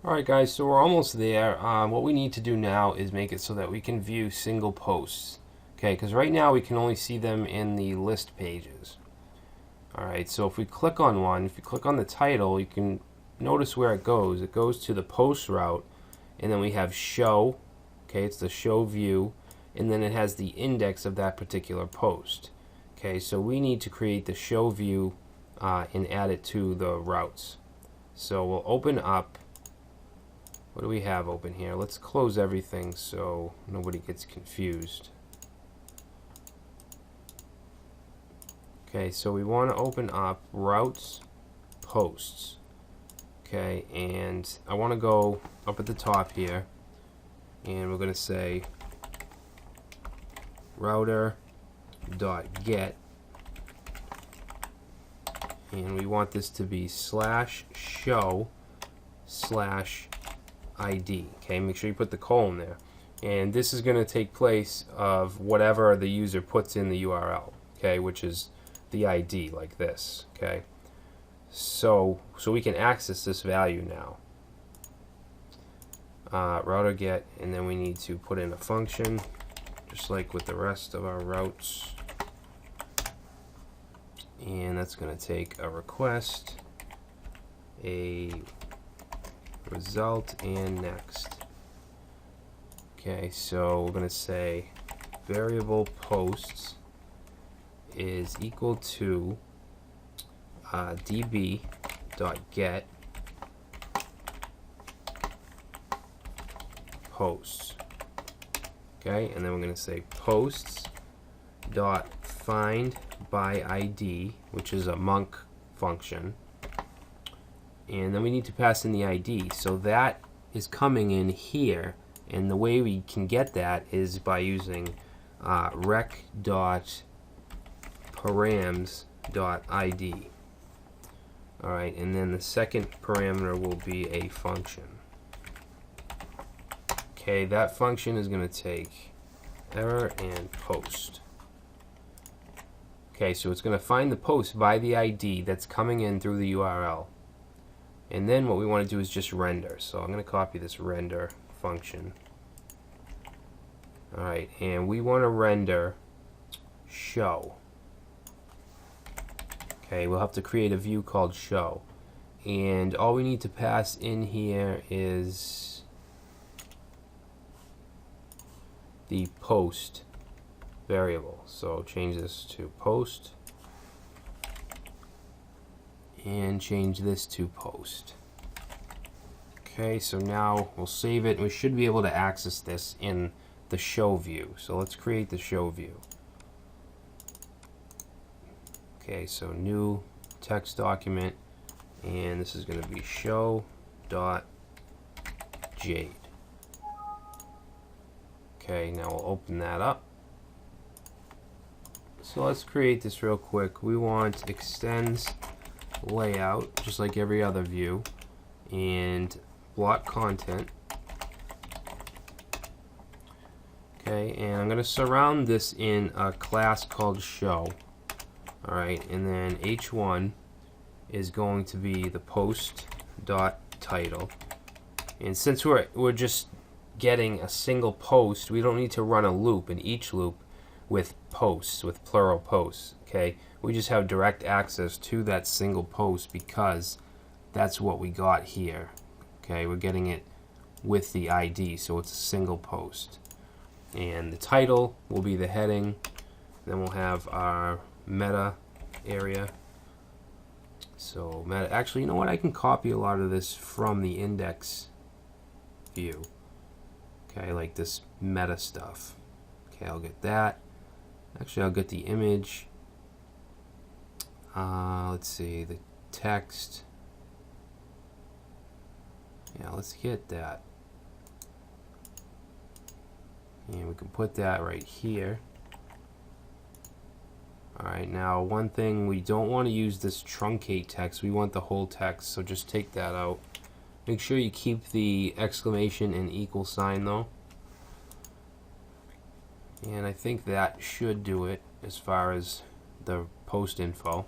Alright guys, so we're almost there. What we need to do now is make it so that we can view single posts. Okay, because right now we can only see them in the list pages. Alright, so if we click on one, if you click on the title, you can notice where it goes. It goes to the post route, and then we have show. Okay, it's the show view, and then it has the index of that particular post. Okay, so we need to create the show view and add it to the routes. So we'll open up. What do we have open here? Let's close everything so nobody gets confused. Okay, so we want to open up routes, posts. Okay, and I want to go up at the top here, and we're going to say router.get, and we want this to be /show/ID. Okay, make sure you put the colon there, and this is going to take place of whatever the user puts in the URL. Okay, which is the ID, like this. Okay, so we can access this value now. Router get, and then we need to put in a function, just like with the rest of our routes, and that's going to take a request, a result, and next. Okay, so we're going to say variable posts is equal to db.get posts. Okay, and then we're going to say posts dot find by ID, which is a monk function, and then we need to pass in the ID. So that is coming in here, and the way we can get that is by using rec.params.id. Alright, and then the second parameter will be a function. Okay, that function is going to take error and post. Okay, so it's going to find the post by the ID that's coming in through the URL. And then what we want to do is just render. So I'm going to copy this render function. Alright, and we want to render show. Okay, we'll have to create a view called show. And all we need to pass in here is the post variable. So change this to post and change this to post. Okay, so now we'll save it, and we should be able to access this in the show view. So let's create the show view. Okay, so new text document, and this is going to be show.jade. Okay, now we'll open that up. So let's create this real quick. We want extends layout, just like every other view, and block content. Okay, and I'm going to surround this in a class called show. Alright, and then h1 is going to be the post.title. And since we're just getting a single post, we don't need to run a loop in each loop with posts, with plural posts. Okay, we just have direct access to that single post because that's what we got here. Okay, we're getting it with the ID, so it's a single post. And the title will be the heading. Then we'll have our meta area. So meta, actually, you know what? I can copy a lot of this from the index view. Okay, like this meta stuff. Okay, I'll get that. Actually, I'll get the image. Let's see, the text. Yeah, let's get that. And we can put that right here. Alright, now one thing, we don't want to use this truncate text. We want the whole text, so just take that out. Make sure you keep the exclamation and equal sign though. And I think that should do it as far as the post info.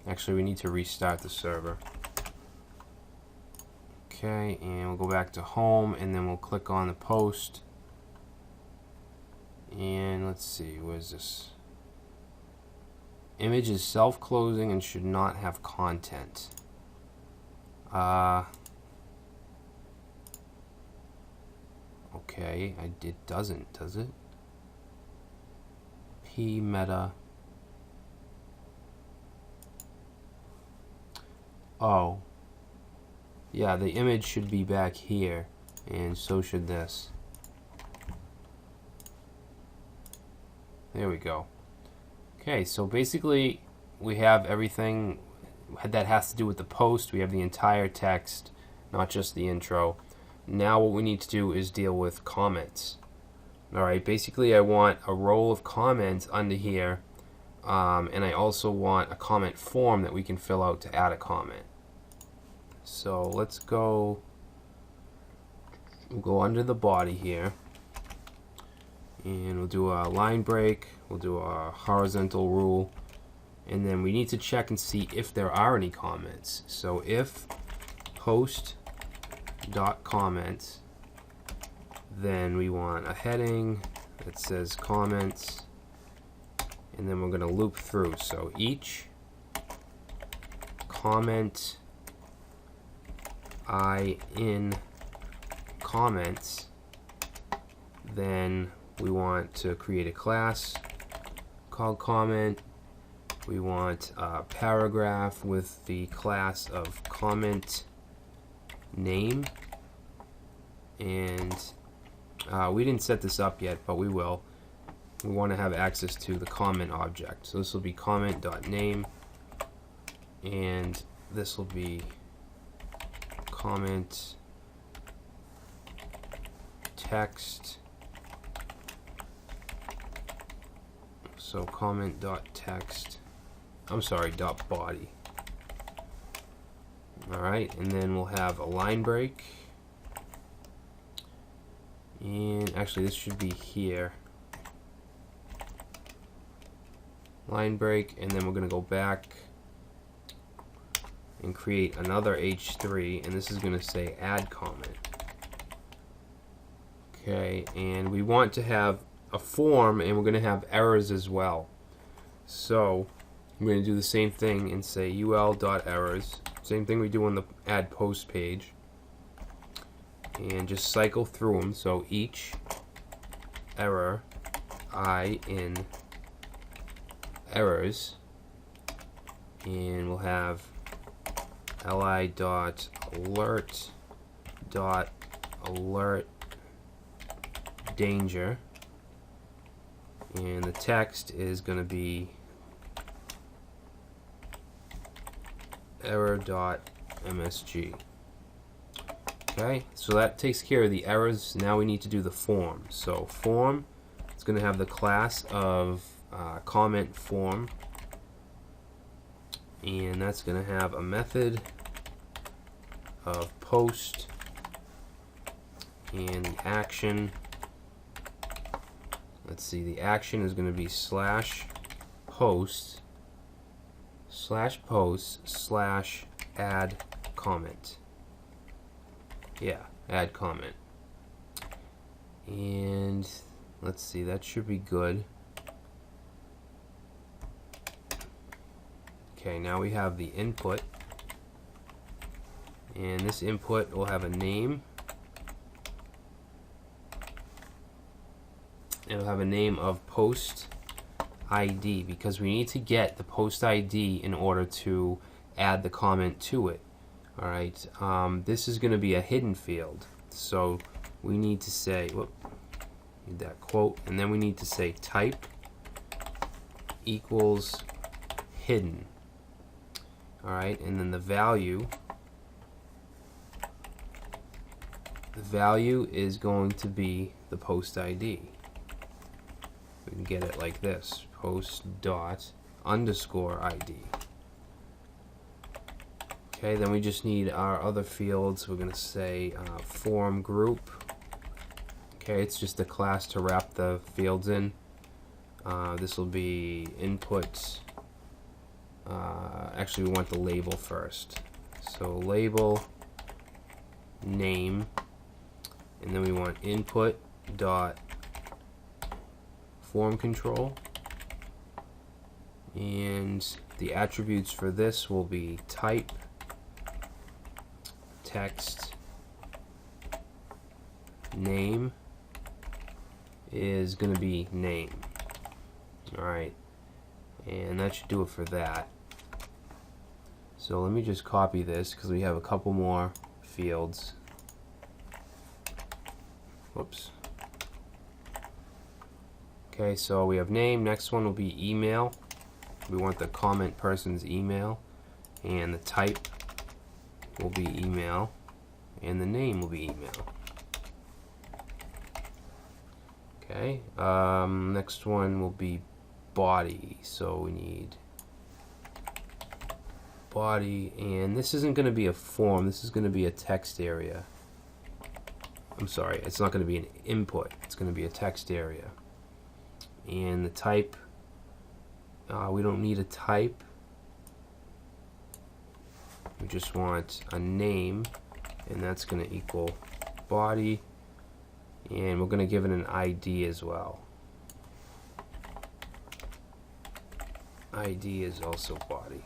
Actually, we need to restart the server. Okay, and we'll go back to home, and then we'll click on the post. And let's see, where's this? Image is self-closing and should not have content. Okay, it doesn't, does it? P meta. Oh. Yeah, the image should be back here, and so should this. There we go. Okay, so basically we have everything that has to do with the post. We have the entire text, not just the intro. Now what we need to do is deal with comments. Alright, basically I want a row of comments under here, and I also want a comment form that we can fill out to add a comment. So let's go, we'll go under the body here, and we'll do a line break, we'll do a horizontal rule, and then we need to check and see if there are any comments. So if post.comments, then we want a heading that says comments, and then we're going to loop through. So each comment in comments, then we want to create a class called comment. We want a paragraph with the class of comment name, and we didn't set this up yet, but we will. We want to have access to the comment object. So this will be comment.name, and this will be comment text. So comment.text, I'm sorry, .body. Alright, and then we'll have a line break. And actually this should be here. Line break, and then we're going to go back and create another H3, and this is going to say add comment. Okay, and we want to have a form, and we're going to have errors as well. So we're going to do the same thing and say ul.errors, same thing we do on the add post page, and just cycle through them. So each error in errors, and we'll have li.alert danger, and the text is going to be error.msg. Okay, so that takes care of the errors. Now we need to do the form. So form, it's going to have the class of comment form, and that's going to have a method of post, and the action, let's see, the action is going to be /post/post/add comment. Yeah, add comment. And let's see, that should be good. Okay, now we have the input, and this input will have a name. It'll have a name of post ID, because we need to get the post ID in order to add the comment to it. Alright, this is going to be a hidden field, so we need to say, need that quote, and then we need to say type equals hidden. Alright, and then the value is going to be the post ID. We can get it like this, post._ID. Okay, then we just need our other fields. We're going to say form group. Okay, it's just a class to wrap the fields in. This will be input. Actually, we want the label first. So label, name, and then we want input dot form control, and the attributes for this will be type, text, name is going to be name. Alright, and that should do it for that. So let me just copy this because we have a couple more fields. Whoops. Okay, so we have name. Next one will be email. We want the comment person's email, and the type will be email, and the name will be email. Okay, next one will be body. So we need body, and this isn't going to be a form, this is going to be a text area. I'm sorry, it's not going to be an input, it's going to be a text area. And the type, we don't need a type, we just want a name, and that's going to equal body, and we're going to give it an ID as well. ID is also body.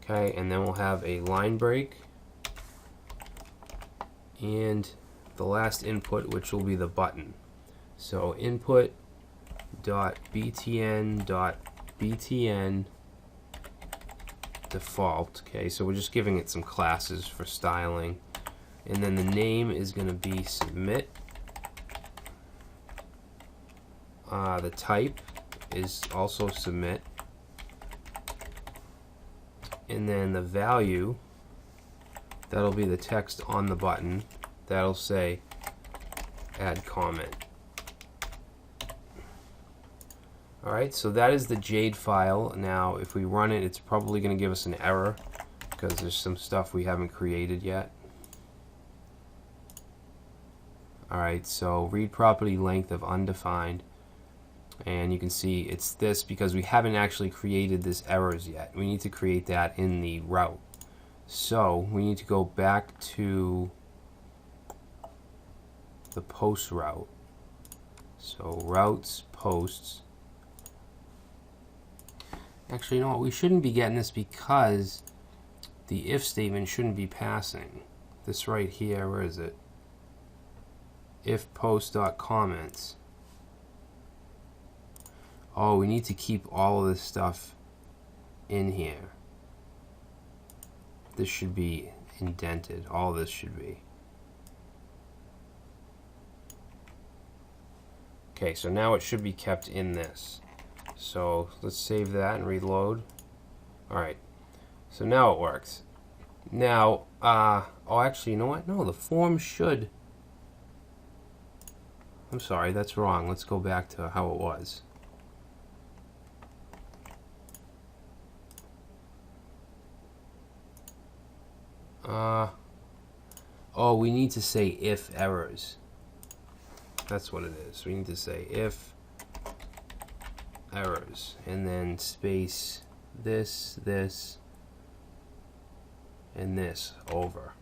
Okay, and then we'll have a line break, and the last input, which will be the button. So input dot btn default. Okay, so we're just giving it some classes for styling, and then the name is going to be submit. The type is also submit, and then the value, that'll be the text on the button, that'll say add comment. Alright, so that is the Jade file. Now if we run it, it's probably going to give us an error because there's some stuff we haven't created yet. Alright, so read property length of undefined, and you can see it's this because we haven't actually created this errors yet. We need to create that in the route. So we need to go back to the post route. So routes, posts. Actually, you know what? We shouldn't be getting this because the if statement shouldn't be passing. This right here, where is it? If post.comments. Oh, we need to keep all of this stuff in here. This should be indented. All this should be. Okay, so now it should be kept in this. So let's save that and reload. Alright, so now it works. Now, oh actually, you know what? No, the form should. I'm sorry, that's wrong. Let's go back to how it was. Oh, we need to say if errors. That's what it is. We need to say if errors, and then space this, and this over.